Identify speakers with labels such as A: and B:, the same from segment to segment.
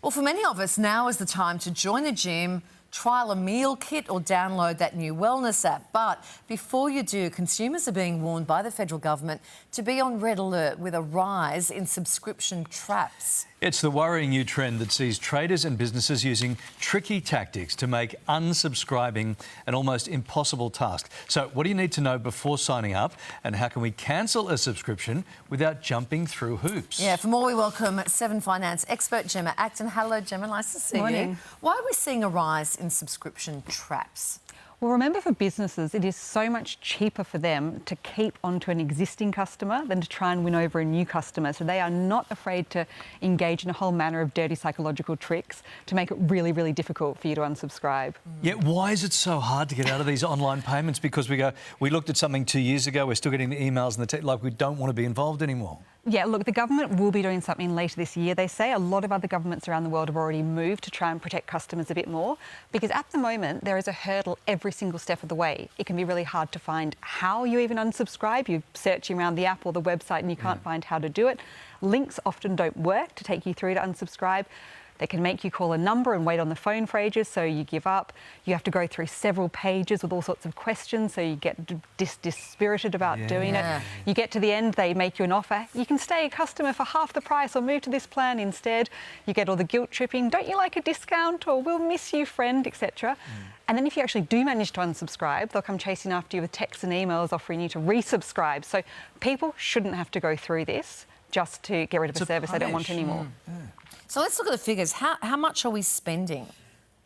A: Well, for many of us, now is the time to join the gym, trial a meal kit or download that new wellness app. But before you do, consumers are being warned by the federal government to be on red alert with a rise in subscription traps.
B: It's the worrying new trend that sees traders and businesses using tricky tactics to make unsubscribing an almost impossible task. So what do you need to know before signing up, and how can we cancel a subscription without jumping through hoops?
A: Yeah, for more, we welcome Seven Finance expert Gemma Acton. Hello, Gemma, nice to see you. Why are we seeing a rise in subscription traps?
C: Well, remember, for businesses, it is so much cheaper for them to keep onto an existing customer than to try and win over a new customer. So they are not afraid to engage in a whole manner of dirty psychological tricks to make it really, really difficult for you to unsubscribe.
B: Yeah, why is it so hard to get out of these online payments? Because we looked at something 2 years ago, we're still getting the emails and the like we don't want to be involved anymore.
C: Yeah, look, the government will be doing something later this year. They say a lot of other governments around the world have already moved to try and protect customers a bit more, because at the moment there is a hurdle every single step of the way. It can be really hard to find how you even unsubscribe. You're searching around the app or the website and you can't find how to do it. Links often don't work to take you through to unsubscribe. They can make you call a number and wait on the phone for ages, so you give up. You have to go through several pages with all sorts of questions, so you get dispirited about doing it. You get to the end, they make you an offer. You can stay a customer for half the price or move to this plan instead. You get all the guilt tripping. Don't you like a discount? Or we'll miss you, friend, etc. And then if you actually do manage to unsubscribe, they'll come chasing after you with texts and emails offering you to resubscribe. So people shouldn't have to go through this just to get rid of a service they don't want anymore.
A: So let's look at the figures. How much are we spending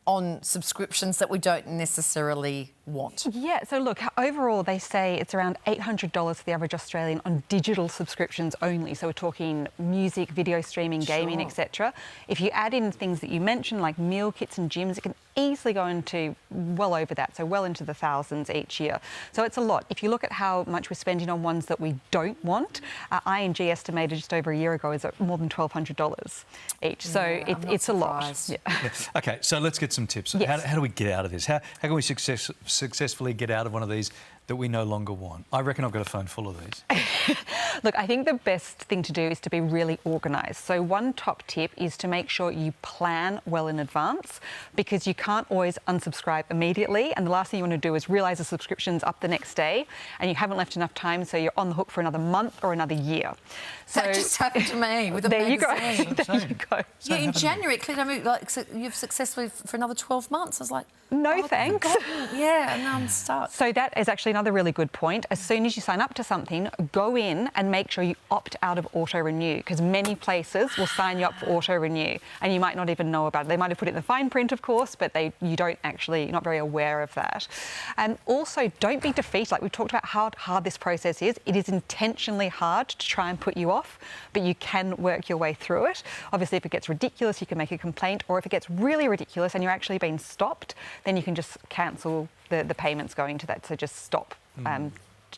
A: on subscriptions that we don't necessarily want?
C: Yeah, so look, overall they say it's around $800 for the average Australian on digital subscriptions only. So we're talking music, video streaming, gaming, etc. If you add in things that you mentioned, like meal kits and gyms, it can easily go into well over that, so well into the thousands each year. So it's a lot. If you look at how much we're spending on ones that we don't want, ING estimated just over a year ago is at more than $1,200 each. So it's a lot.
B: Okay, so let's get some tips. How do we get out of this? How can we successfully get out of one of these that we no longer want? I reckon I've got a phone full of these.
C: Look, I think the best thing to do is to be really organised. So one top tip is to make sure you plan well in advance, because you can't always unsubscribe immediately, and the last thing you want to do is realise the subscription's up the next day and you haven't left enough time, so you're on the hook for another month or another year. So
A: that just happened to me with a magazine.
C: There you go.
A: Yeah, in January, it clicked on me, like, so you've successfully for another 12 months. I was like,
C: no thanks.
A: Yeah, and now I'm stuck.
C: So that is actually another really good point. As soon as you sign up to something, go in and make sure you opt out of auto-renew, because many places will sign you up for auto-renew and you might not even know about it. They might have put it in the fine print, of course, but you don't actually, you're not very aware of that. And also, don't be defeated. Like we've talked about how hard this process is. It is intentionally hard to try and put you off, but you can work your way through it. Obviously, if it gets ridiculous, you can make a complaint, or if it gets really ridiculous and you're actually being stopped, then you can just cancel the payments going to that. So just stop.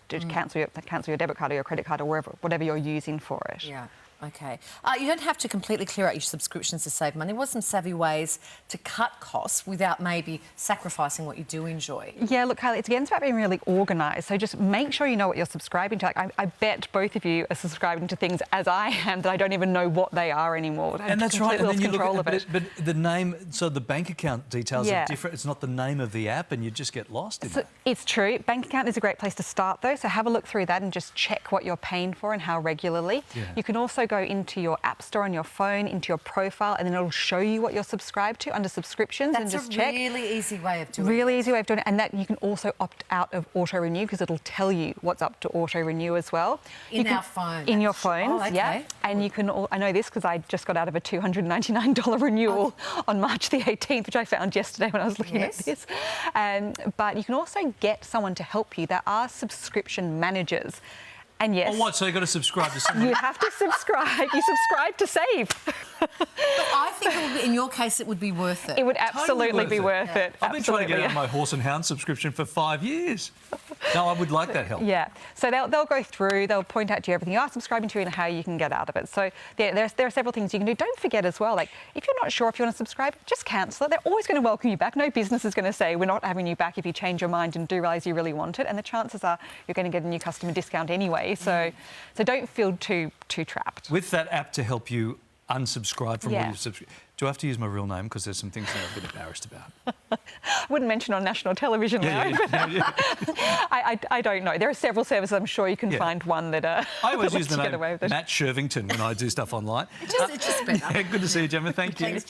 C: Cancel your debit card or your credit card or whatever you're using for it.
A: Yeah. Okay. You don't have to completely clear out your subscriptions to save money. What are some savvy ways to cut costs without maybe sacrificing what you do enjoy?
C: Yeah, look, Kylie, it's about being really organised. So just make sure you know what you're subscribing to. Like, I bet both of you are subscribing to things, as I am, that I don't even know what they are anymore.
B: And that's right. And then you look at it, but the name, so the bank account details are different. It's not the name of the app, and you just get lost in it.
C: It's true. Bank account is a great place to start, though. So have a look through that and just check what you're paying for and how regularly. You can also go into your app store on your phone, into your profile, and then it'll show you what you're subscribed to under subscriptions.
A: That's
C: and just check.
A: That's a really easy way of doing it.
C: Really easy way of doing it. And that you can also opt out of auto-renew, because it'll tell you what's up to auto-renew as well.
A: In our phone?
C: In your phones, yeah. And you can, I know this because I just got out of a $299 renewal on March the 18th, which I found yesterday when I was looking at this. But you can also get someone to help you. There are subscription managers. And yes.
B: Oh, what? So you've got to subscribe to somebody?
C: You have to subscribe. You subscribe to save.
A: But I think it would be, in your case, it would be worth it.
C: It would absolutely be worth it.
B: I've been trying to get out of my Horse and Hound subscription for 5 years. No, I would like that help.
C: Yeah. So they'll go through, they'll point out to you everything you are subscribing to and how you can get out of it. So there are several things you can do. Don't forget as well, like, if you're not sure if you want to subscribe, just cancel it. They're always going to welcome you back. No business is going to say, we're not having you back if you change your mind and do realise you really want it. And the chances are you're going to get a new customer discount anyway. So don't feel too trapped.
B: With that app to help you unsubscribe from
C: Yeah.
B: what you've subscribed. Do I have to use my real name? Because there's some things that I'm a bit embarrassed about.
C: I wouldn't mention on national television, Larry, but I don't know. There are several services. I'm sure you can
B: Yeah.
C: find one that
B: I always
C: that
B: use the
C: lets you get
B: name
C: away with it.
B: Matt Shervington when I do stuff online.
A: It's just better.
B: Yeah, good to see you, Gemma. Thank you.
A: Thanks,